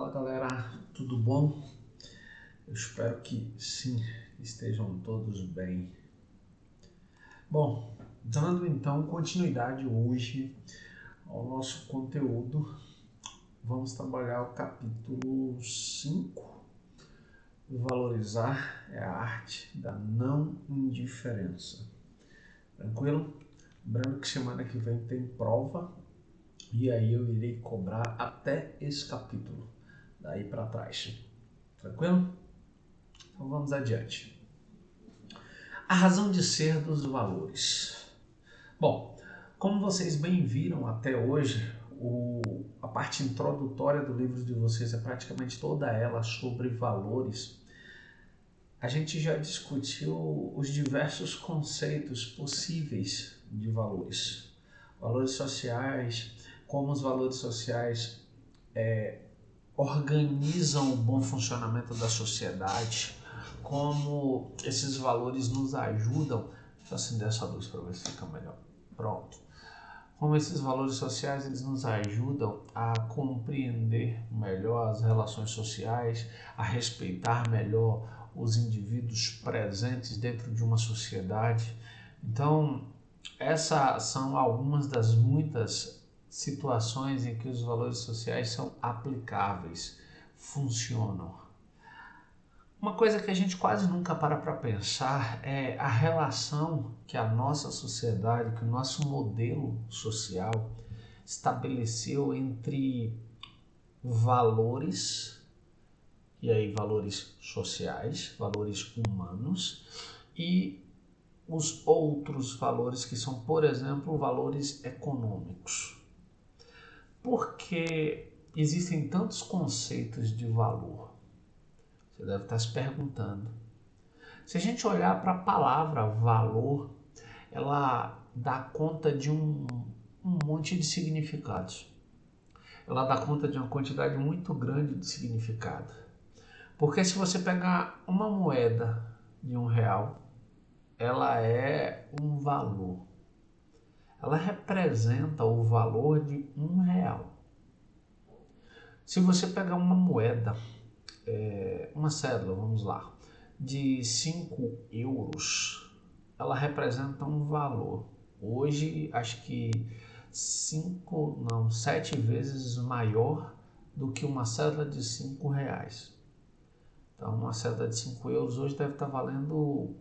Fala galera, tudo bom? Eu espero que sim, estejam todos bem. Bom, dando então continuidade hoje ao nosso conteúdo, vamos trabalhar o capítulo 5. Valorizar é a arte da não indiferença. Tranquilo? Lembrando que semana que vem tem prova e aí eu irei cobrar até esse capítulo, daí para trás. Tranquilo? Então vamos adiante. A razão de ser dos valores. Bom, como vocês bem viram até hoje, a parte introdutória do livro de vocês é praticamente toda ela sobre valores. A gente já discutiu os diversos conceitos possíveis de valores. Valores sociais, como os valores sociais organizam o bom funcionamento da sociedade, como esses valores nos ajudam. Deixa eu acender essa luz para ver se fica melhor. Pronto. Como esses valores sociais eles nos ajudam a compreender melhor as relações sociais, a respeitar melhor os indivíduos presentes dentro de uma sociedade. Então, essas são algumas das muitas situações em que os valores sociais são aplicáveis, funcionam. Uma coisa que a gente quase nunca para pensar é a relação que a nossa sociedade, que o nosso modelo social estabeleceu entre valores, e aí valores sociais, valores humanos, e os outros valores que são, por exemplo, valores econômicos. Porque existem tantos conceitos de valor? Você deve estar se perguntando. Se a gente olhar para a palavra valor, ela dá conta de um monte de significados. Ela dá conta de uma quantidade muito grande de significado. Porque se você pegar uma moeda de R$1, ela é um valor. Ela representa o valor de R$1. Se você pegar uma moeda, uma cédula, vamos lá, de 5 euros, ela representa um valor. Hoje, acho que 7 vezes maior do que uma cédula de R$5. Então, uma cédula de 5 euros hoje deve estar valendo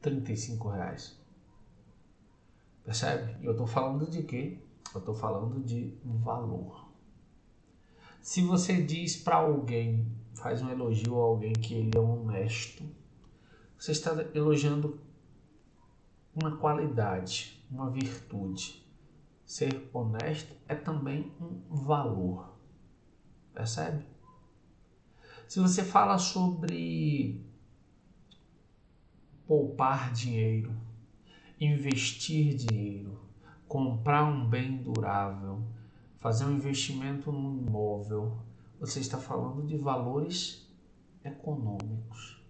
R$35. Percebe? E eu estou falando de quê? Eu estou falando de valor. Se você diz para alguém, faz um elogio a alguém que ele é honesto, você está elogiando uma qualidade, uma virtude. Ser honesto é também um valor. Percebe? Se você fala sobre poupar dinheiro, investir dinheiro, comprar um bem durável, fazer um investimento num imóvel, você está falando de valores econômicos.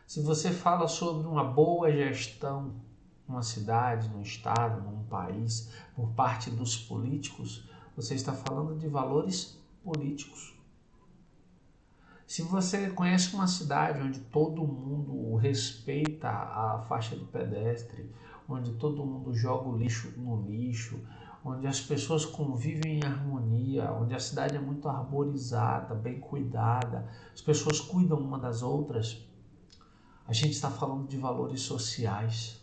Se você fala sobre uma boa gestão numa cidade, num estado, num país, por parte dos políticos, você está falando de valores políticos. Se você conhece uma cidade onde todo mundo respeita a faixa do pedestre, onde todo mundo joga o lixo no lixo, onde as pessoas convivem em harmonia, onde a cidade é muito arborizada, bem cuidada, as pessoas cuidam uma das outras, a gente está falando de valores sociais.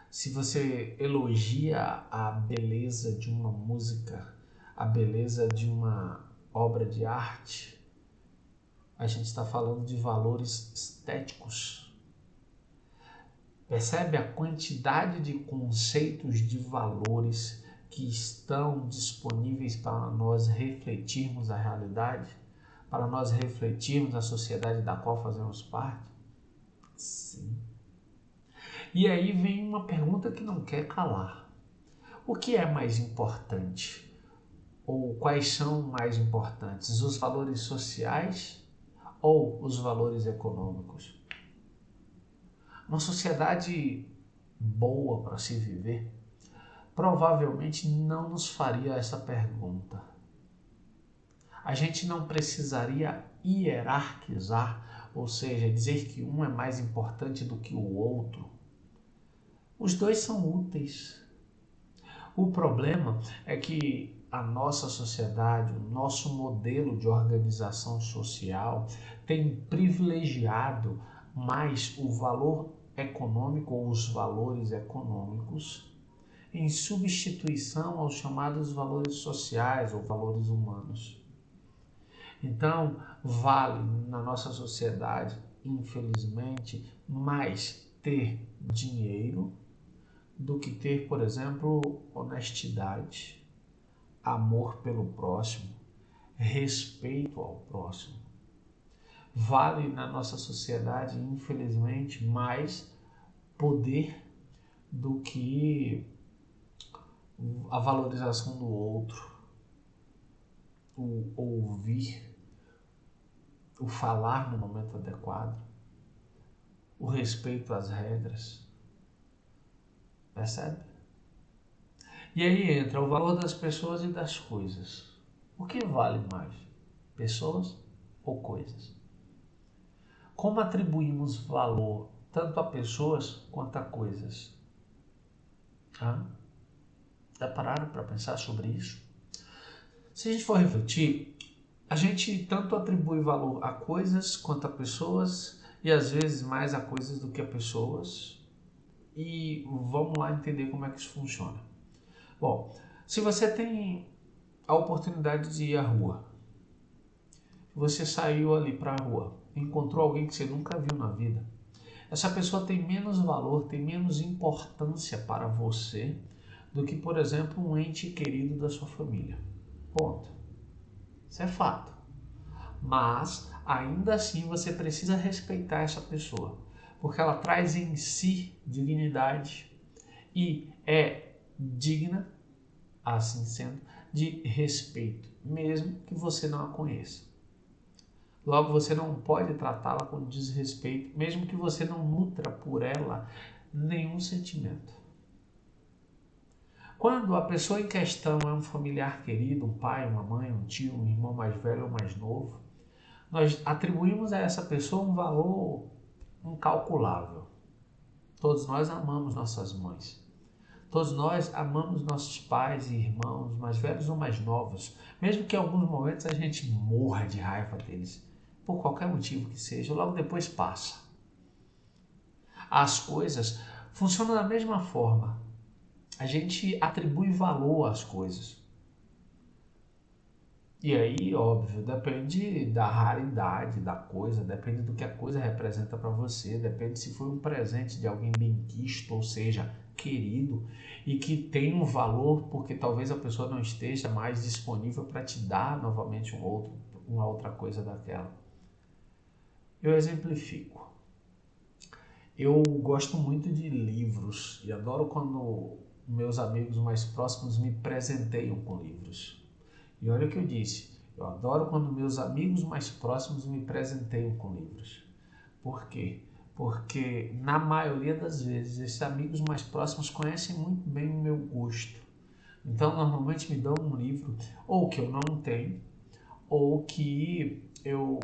Se você elogia a beleza de uma música, a beleza de uma obra de arte, a gente está falando de valores estéticos. Percebe a quantidade de conceitos de valores que estão disponíveis para nós refletirmos a realidade? Para nós refletirmos a sociedade da qual fazemos parte? Sim. E aí vem uma pergunta que não quer calar. O que é mais importante? Ou quais são mais importantes? Os valores sociais ou os valores econômicos? Uma sociedade boa para se viver provavelmente não nos faria essa pergunta. A gente não precisaria hierarquizar, ou seja, dizer que um é mais importante do que o outro. Os dois são úteis. O problema é que a nossa sociedade, o nosso modelo de organização social tem privilegiado mais o valor econômico ou os valores econômicos em substituição aos chamados valores sociais ou valores humanos. Então, vale na nossa sociedade, infelizmente, mais ter dinheiro do que ter, por exemplo, honestidade, amor pelo próximo, respeito ao próximo. Vale na nossa sociedade, infelizmente, mais poder do que a valorização do outro, o ouvir, o falar no momento adequado, o respeito às regras. Percebe? E aí entra o valor das pessoas e das coisas. O que vale mais? Pessoas ou coisas? Como atribuímos valor tanto a pessoas quanto a coisas? Já pararam para pensar sobre isso? Se a gente for refletir, a gente tanto atribui valor a coisas quanto a pessoas e às vezes mais a coisas do que a pessoas. E vamos lá entender como é que isso funciona. Bom, se você tem a oportunidade de ir à rua, você saiu ali para a rua, encontrou alguém que você nunca viu na vida, essa pessoa tem menos valor, tem menos importância para você do que, por exemplo, um ente querido da sua família. Ponto. Isso é fato. Mas, ainda assim, você precisa respeitar essa pessoa, porque ela traz em si dignidade e é digna, assim sendo, de respeito, mesmo que você não a conheça. Logo, você não pode tratá-la com desrespeito, mesmo que você não nutra por ela nenhum sentimento. Quando a pessoa em questão é um familiar querido, um pai, uma mãe, um tio, um irmão mais velho ou mais novo, nós atribuímos a essa pessoa um valor incalculável. Todos nós amamos nossas mães. Todos nós amamos nossos pais e irmãos, mais velhos ou mais novos, mesmo que em alguns momentos a gente morra de raiva deles, por qualquer motivo que seja, logo depois passa. As coisas funcionam da mesma forma. A gente atribui valor às coisas. E aí, óbvio, depende da raridade da coisa, depende do que a coisa representa para você, depende se foi um presente de alguém benquisto, ou seja, querido, e que tem um valor porque talvez a pessoa não esteja mais disponível para te dar novamente uma outra coisa daquela. Eu exemplifico. Eu gosto muito de livros e adoro quando meus amigos mais próximos me presenteiam com livros. E olha o que eu disse, eu adoro quando meus amigos mais próximos me presenteiam com livros. Por quê? Porque na maioria das vezes esses amigos mais próximos conhecem muito bem o meu gosto. Então normalmente me dão um livro ou que eu não tenho, ou que eu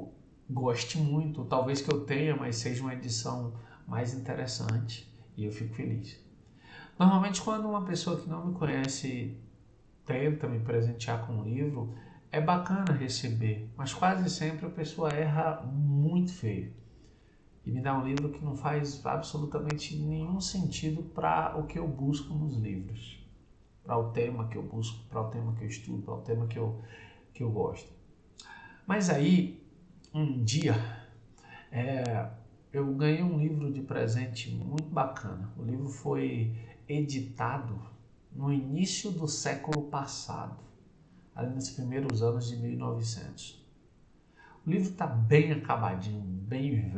goste muito, ou talvez que eu tenha, mas seja uma edição mais interessante e eu fico feliz. Normalmente quando uma pessoa que não me conhece tenta me presentear com um livro, é bacana receber, mas quase sempre a pessoa erra muito feio e me dá um livro que não faz absolutamente nenhum sentido para o que eu busco nos livros, para o tema que eu busco, para o tema que eu estudo, para o tema que eu gosto. Mas aí, um dia, eu ganhei um livro de presente muito bacana. O livro foi editado no início do século passado, ali nos primeiros anos de 1900. O livro está bem acabadinho, bem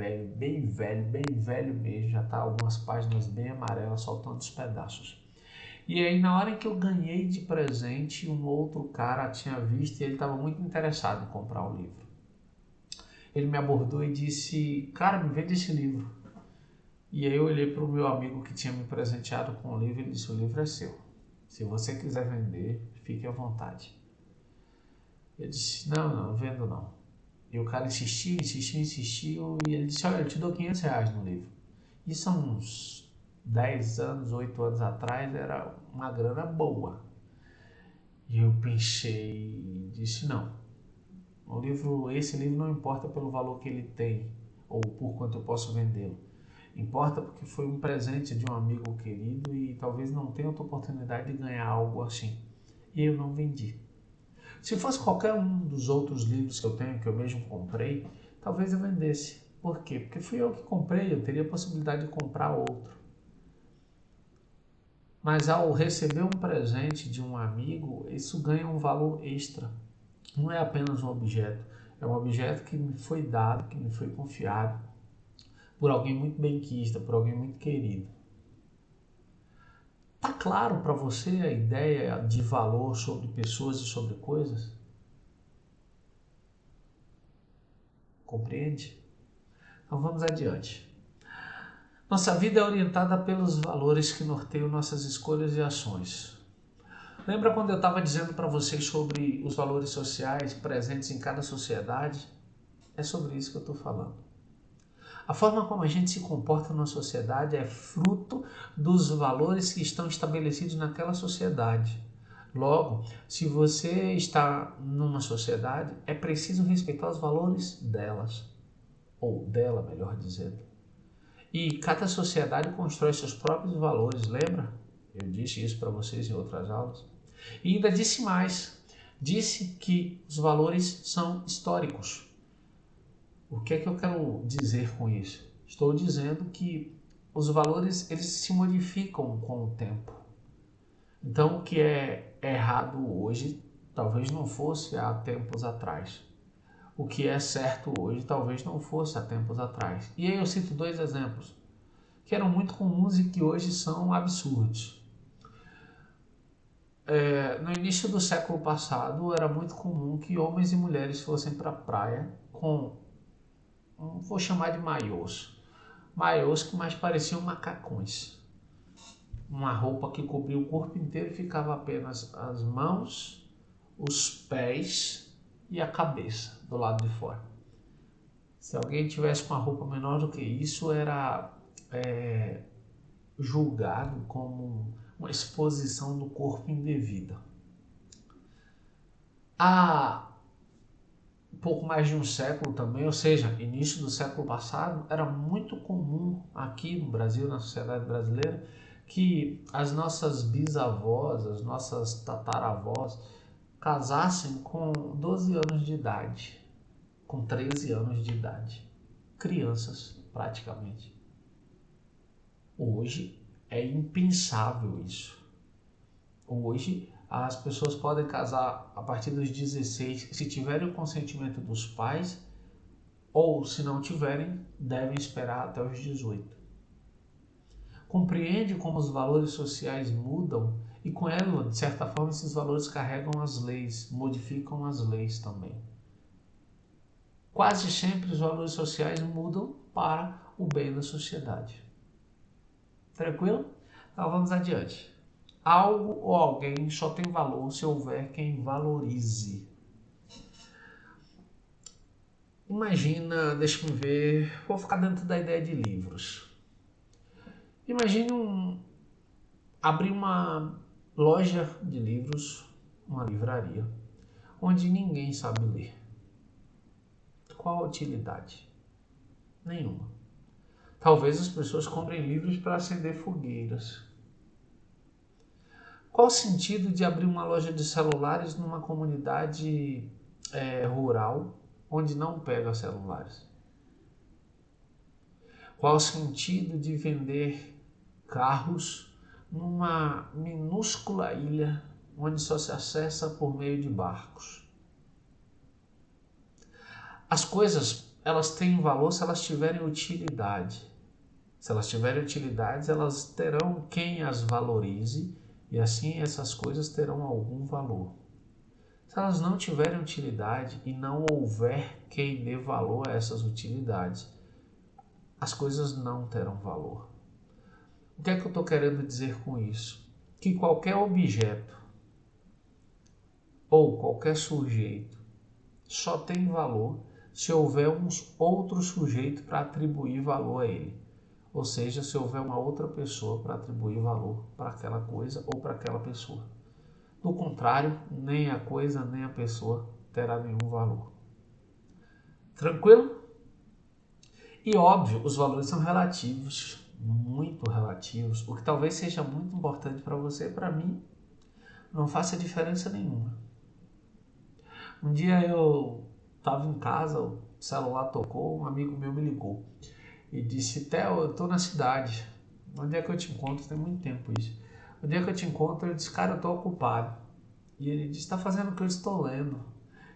velho mesmo, já está algumas páginas bem amarelas, soltando os pedaços. E aí na hora que eu ganhei de presente, um outro cara tinha visto e ele estava muito interessado em comprar o livro. Ele me abordou e disse, cara, me vende esse livro. E aí eu olhei para o meu amigo que tinha me presenteado com o livro e disse, o livro é seu. Se você quiser vender, fique à vontade. Eu disse, não vendo não. E o cara insistiu, e ele disse, olha, eu te dou R$ 500 no livro. Isso há uns 10 anos, 8 anos atrás, era uma grana boa. E eu pensei e disse, não, esse livro não importa pelo valor que ele tem, ou por quanto eu posso vendê-lo. Importa porque foi um presente de um amigo querido e talvez não tenha outra oportunidade de ganhar algo assim. E eu não vendi. Se fosse qualquer um dos outros livros que eu tenho, que eu mesmo comprei, talvez eu vendesse. Por quê? Porque fui eu que comprei, eu teria a possibilidade de comprar outro. Mas ao receber um presente de um amigo, isso ganha um valor extra. Não é apenas um objeto, é um objeto que me foi dado, que me foi confiado por alguém muito benquista, por alguém muito querido. Tá claro para você a ideia de valor sobre pessoas e sobre coisas? Compreende? Então vamos adiante. Nossa vida é orientada pelos valores que norteiam nossas escolhas e ações. Lembra quando eu estava dizendo para vocês sobre os valores sociais presentes em cada sociedade? É sobre isso que eu estou falando. A forma como a gente se comporta na sociedade é fruto dos valores que estão estabelecidos naquela sociedade. Logo, se você está numa sociedade, é preciso respeitar os valores delas, ou dela, melhor dizendo. E cada sociedade constrói seus próprios valores, lembra? Eu disse isso para vocês em outras aulas. E ainda disse mais, disse que os valores são históricos. O que é que eu quero dizer com isso? Estou dizendo que os valores eles se modificam com o tempo. Então, o que é errado hoje talvez não fosse há tempos atrás. O que é certo hoje talvez não fosse há tempos atrás. E aí eu cito dois exemplos que eram muito comuns e que hoje são absurdos. No início do século passado era muito comum que homens e mulheres fossem para a praia com, vou chamar de maiôs que mais pareciam macacões. Uma roupa que cobria o corpo inteiro e ficava apenas as mãos, os pés e a cabeça do lado de fora. Se alguém tivesse uma roupa menor do que isso, era julgado como uma exposição do corpo indevida. Há pouco mais de um século também, ou seja, início do século passado, era muito comum aqui no Brasil, na sociedade brasileira, que as nossas bisavós, as nossas tataravós, casassem com 12 anos de idade, com 13 anos de idade. Crianças, praticamente. Hoje é impensável isso. Hoje as pessoas podem casar a partir dos 16, se tiverem o consentimento dos pais, ou se não tiverem, devem esperar até os 18. Compreende como os valores sociais mudam e com ela, de certa forma, esses valores carregam as leis, modificam as leis também. Quase sempre os valores sociais mudam para o bem da sociedade. Tranquilo? Então vamos adiante. Algo ou alguém só tem valor se houver quem valorize. Imagina, deixa-me ver, vou ficar dentro da ideia de livros. Imagine abrir uma loja de livros, uma livraria, onde ninguém sabe ler. Qual a utilidade? Nenhuma. Talvez as pessoas comprem livros para acender fogueiras. Qual o sentido de abrir uma loja de celulares numa comunidade rural onde não pega celulares? Qual o sentido de vender carros numa minúscula ilha onde só se acessa por meio de barcos? As coisas, elas têm valor se elas tiverem utilidade. Se elas tiverem utilidade, elas terão quem as valorize e assim essas coisas terão algum valor. Se elas não tiverem utilidade e não houver quem dê valor a essas utilidades, as coisas não terão valor. O que é que eu estou querendo dizer com isso? Que qualquer objeto ou qualquer sujeito só tem valor se houver um outro sujeito para atribuir valor a ele. Ou seja, se houver uma outra pessoa para atribuir valor para aquela coisa ou para aquela pessoa. Do contrário, nem a coisa nem a pessoa terá nenhum valor. Tranquilo? E óbvio, os valores são relativos, muito relativos. O que talvez seja muito importante para você, para mim, não faça diferença nenhuma. Um dia eu estava em casa, o celular tocou, um amigo meu me ligou e disse: Theo, eu estou na cidade. Onde é que eu te encontro? Tem muito tempo isso. Onde é que eu te encontro? Eu disse: cara, eu estou ocupado. E ele disse: está fazendo o que eu estou lendo.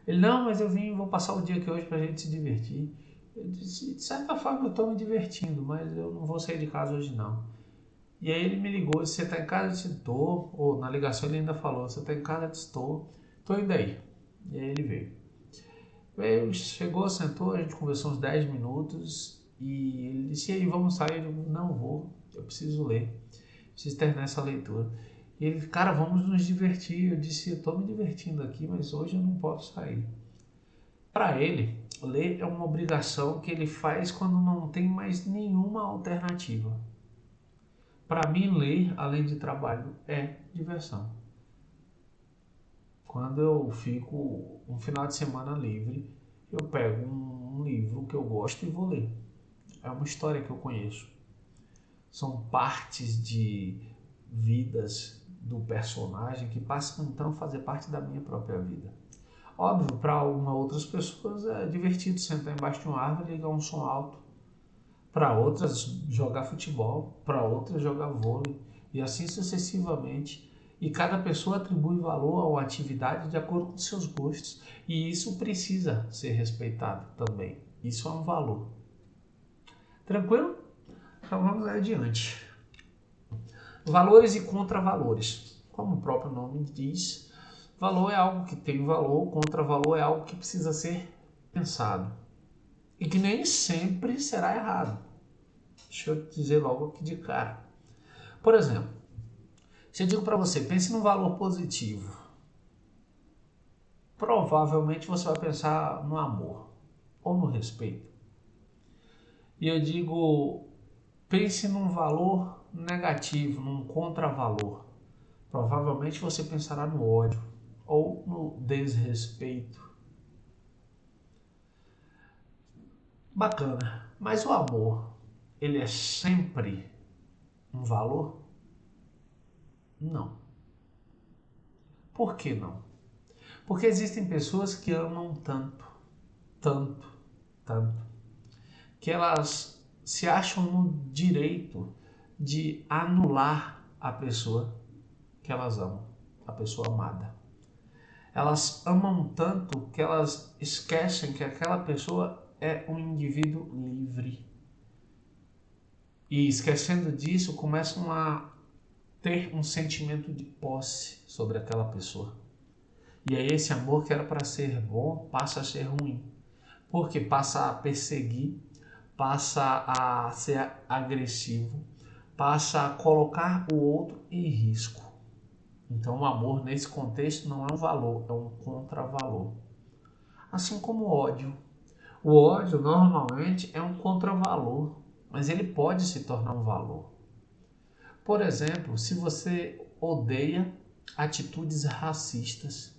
Ele: não, mas eu vou passar o dia aqui hoje para a gente se divertir. Eu disse: de certa forma eu estou me divertindo, mas eu não vou sair de casa hoje não. E aí ele me ligou: você está em casa? Eu disse: estou. Ou na ligação ele ainda falou: você está em casa? Eu disse: estou. Estou indo aí. E aí ele veio. Veio, chegou, sentou, a gente conversou uns 10 minutos e ele disse: e aí, vamos sair? Eu digo: não vou, eu preciso ler, preciso terminar essa leitura. E ele: cara, vamos nos divertir. Eu disse: eu estou me divertindo aqui, mas hoje eu não posso sair. Para ele, ler é uma obrigação que ele faz quando não tem mais nenhuma alternativa. Para mim, ler, além de trabalho, é diversão. Quando eu fico um final de semana livre, eu pego um livro que eu gosto e vou ler. É uma história que eu conheço. São partes de vidas do personagem que passam então a fazer parte da minha própria vida. Óbvio, para algumas outras pessoas é divertido sentar embaixo de uma árvore e ligar um som alto. Para outras, jogar futebol. Para outras, jogar vôlei. E assim sucessivamente. E cada pessoa atribui valor a uma atividade de acordo com seus gostos. E isso precisa ser respeitado também. Isso é um valor. Tranquilo? Então vamos adiante. Valores e contravalores. Como o próprio nome diz, valor é algo que tem valor, contravalor é algo que precisa ser pensado. E que nem sempre será errado. Deixa eu dizer logo aqui de cara. Por exemplo, se eu digo para você, pense num valor positivo, provavelmente você vai pensar no amor ou no respeito. E eu digo, pense num valor negativo, num contravalor. Provavelmente você pensará no ódio ou no desrespeito. Bacana. Mas o amor, ele é sempre um valor? Não. Por que não? Porque existem pessoas que amam tanto, tanto, tanto, que elas se acham no direito de anular a pessoa que elas amam, a pessoa amada. Elas amam tanto que elas esquecem que aquela pessoa é um indivíduo livre. E esquecendo disso, começam a ter um sentimento de posse sobre aquela pessoa. E aí esse amor que era para ser bom passa a ser ruim. Porque passa a perseguir, passa a ser agressivo, passa a colocar o outro em risco. Então o amor nesse contexto não é um valor, é um contravalor. Assim como o ódio. O ódio normalmente é um contravalor, mas ele pode se tornar um valor. Por exemplo, se você odeia atitudes racistas,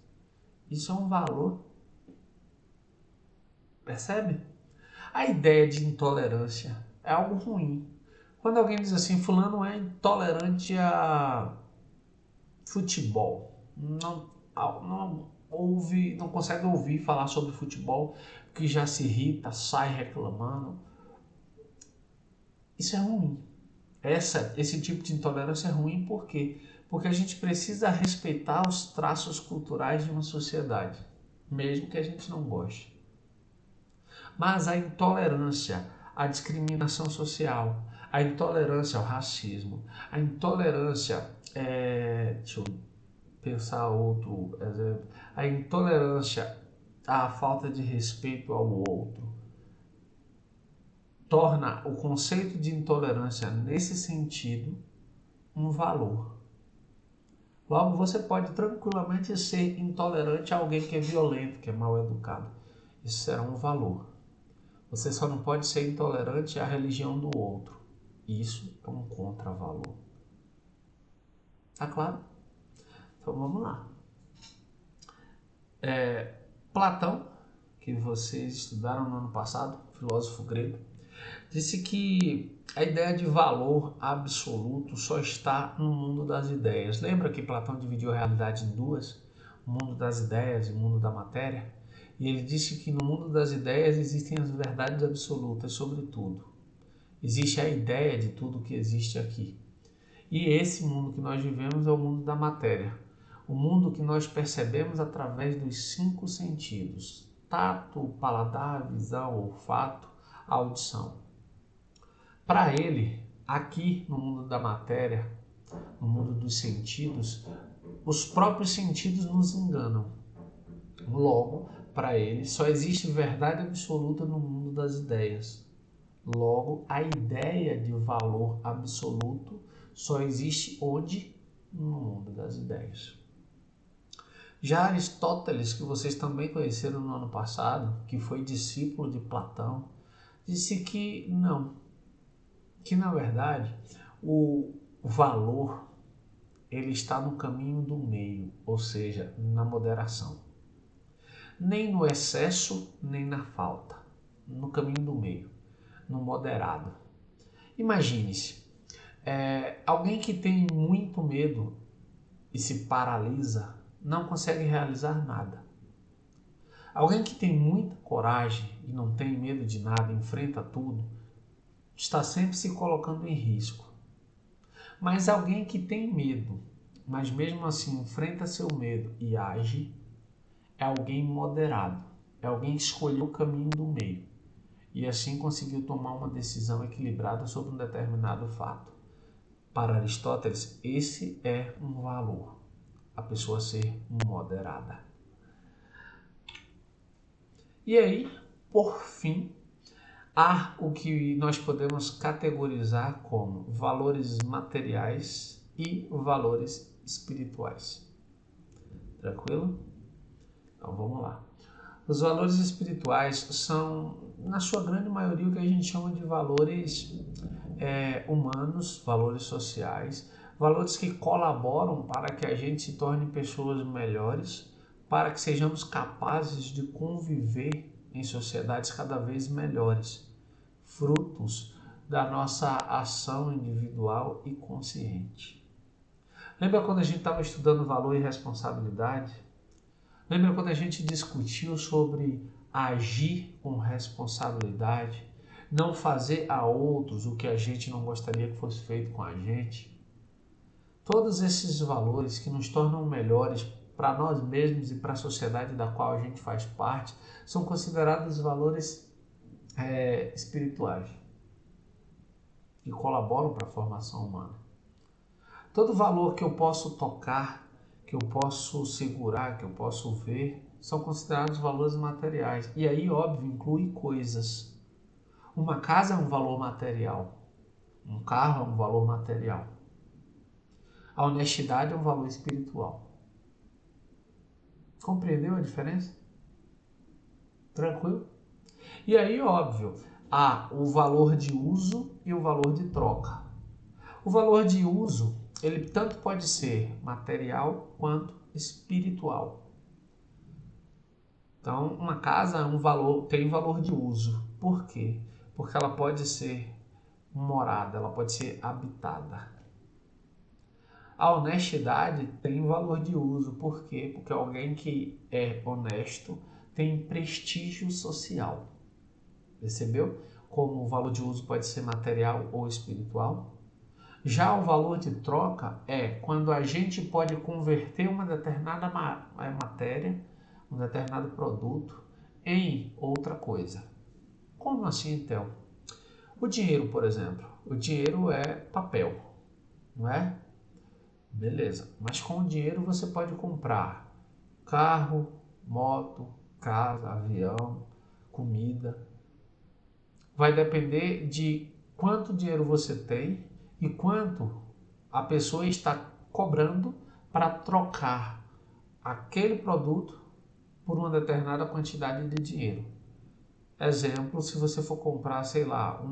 isso é um valor. Percebe? A ideia de intolerância é algo ruim. Quando alguém diz assim, fulano é intolerante a futebol, não consegue ouvir falar sobre futebol, que já se irrita, sai reclamando. Isso é ruim. Esse tipo de intolerância é ruim por quê? Porque a gente precisa respeitar os traços culturais de uma sociedade, mesmo que a gente não goste. Mas a intolerância, a discriminação social, a intolerância ao racismo, a intolerância, deixa eu pensar outro exemplo, a intolerância à falta de respeito ao outro, torna o conceito de intolerância nesse sentido um valor. Logo, você pode tranquilamente ser intolerante a alguém que é violento, que é mal educado. Isso será um valor. Você só não pode ser intolerante à religião do outro. Isso é um contravalor. Tá claro? Então vamos lá. Platão, que vocês estudaram no ano passado, filósofo grego, disse que a ideia de valor absoluto só está no mundo das ideias. Lembra que Platão dividiu a realidade em duas? O mundo das ideias e o mundo da matéria? E ele disse que no mundo das ideias existem as verdades absolutas sobre tudo. Existe a ideia de tudo que existe aqui. E esse mundo que nós vivemos é o mundo da matéria. O mundo que nós percebemos através dos 5 sentidos: tato, paladar, visão, olfato, audição. Para ele, aqui no mundo da matéria, no mundo dos sentidos, os próprios sentidos nos enganam. Logo, para ele, só existe verdade absoluta no mundo das ideias. Logo, a ideia de valor absoluto só existe onde? No mundo das ideias. Já Aristóteles, que vocês também conheceram no ano passado, que foi discípulo de Platão, disse que não, que na verdade o valor ele está no caminho do meio, ou seja, na moderação. Nem no excesso, nem na falta, no caminho do meio, no moderado. Imagine-se, alguém que tem muito medo e se paralisa, não consegue realizar nada. Alguém que tem muita coragem e não tem medo de nada, enfrenta tudo, está sempre se colocando em risco. Mas alguém que tem medo, mas mesmo assim enfrenta seu medo e age, é alguém moderado, é alguém que escolheu o caminho do meio e assim conseguiu tomar uma decisão equilibrada sobre um determinado fato. Para Aristóteles, esse é um valor, a pessoa ser moderada. E aí, por fim, há o que nós podemos categorizar como valores materiais e valores espirituais. Tranquilo? Então vamos lá. Os valores espirituais são, na sua grande maioria, o que a gente chama de valores humanos, valores sociais, valores que colaboram para que a gente se torne pessoas melhores, para que sejamos capazes de conviver em sociedades cada vez melhores, frutos da nossa ação individual e consciente. Lembra quando a gente estava estudando valor e responsabilidade? Lembra quando a gente discutiu sobre agir com responsabilidade, não fazer a outros o que a gente não gostaria que fosse feito com a gente? Todos esses valores que nos tornam melhores para nós mesmos e para a sociedade da qual a gente faz parte são considerados valores espirituais que colaboram para a formação humana. Todo valor que eu posso tocar, que eu posso segurar, que eu posso ver, são considerados valores materiais. E aí, óbvio, inclui coisas. Uma casa é um valor material. Um carro é um valor material. A honestidade é um valor espiritual. Compreendeu a diferença? Tranquilo? E aí, óbvio, há o valor de uso e o valor de troca. O valor de uso, ele tanto pode ser material quanto espiritual. Então, uma casa é tem valor de uso. Por quê? Porque ela pode ser morada, ela pode ser habitada. A honestidade tem valor de uso. Por quê? Porque alguém que é honesto tem prestígio social. Percebeu? Como o valor de uso pode ser material ou espiritual. Já o valor de troca é quando a gente pode converter uma determinada matéria, um determinado produto, em outra coisa. Como assim, então? O dinheiro, por exemplo. O dinheiro é papel, não é? Beleza. Mas com o dinheiro você pode comprar carro, moto, casa, avião, comida. Vai depender de quanto dinheiro você tem e quanto a pessoa está cobrando para trocar aquele produto por uma determinada quantidade de dinheiro. Exemplo, se você for comprar, sei lá,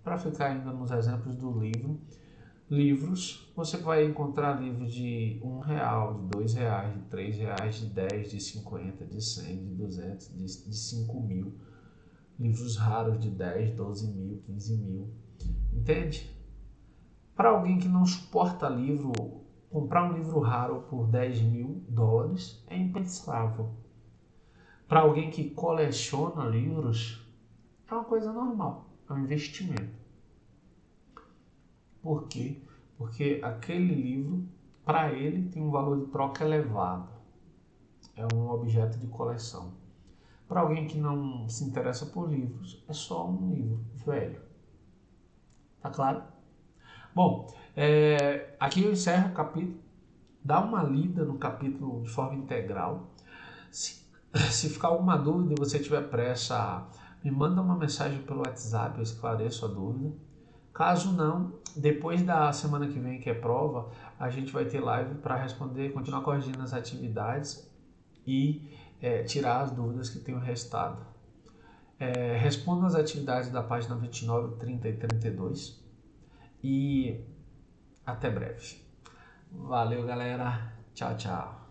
para ficar ainda nos exemplos do livros, você vai encontrar livros de R$ 1, de R$ 2, de R$ 3, de 10, de 50, de 100, de 200, de 5 mil. Livros raros de 10, 12 mil, 15 mil. Entende? Para alguém que não suporta livro, comprar um livro raro por US$ 10.000 é impensável. Para alguém que coleciona livros, é uma coisa normal, é um investimento. Por quê? Porque aquele livro, para ele, tem um valor de troca elevado. É um objeto de coleção. Para alguém que não se interessa por livros, é só um livro velho. Tá claro? Bom, aqui eu encerro o capítulo. Dá uma lida no capítulo de forma integral. Se ficar alguma dúvida e você tiver pressa, me manda uma mensagem pelo WhatsApp, eu esclareço a dúvida. Caso não, depois da semana que vem, que é prova, a gente vai ter live para responder, continuar corrigindo as atividades e tirar as dúvidas que tenham restado. Respondo as atividades da página 29, 30 e 32 e até breve. Valeu, galera. Tchau, tchau.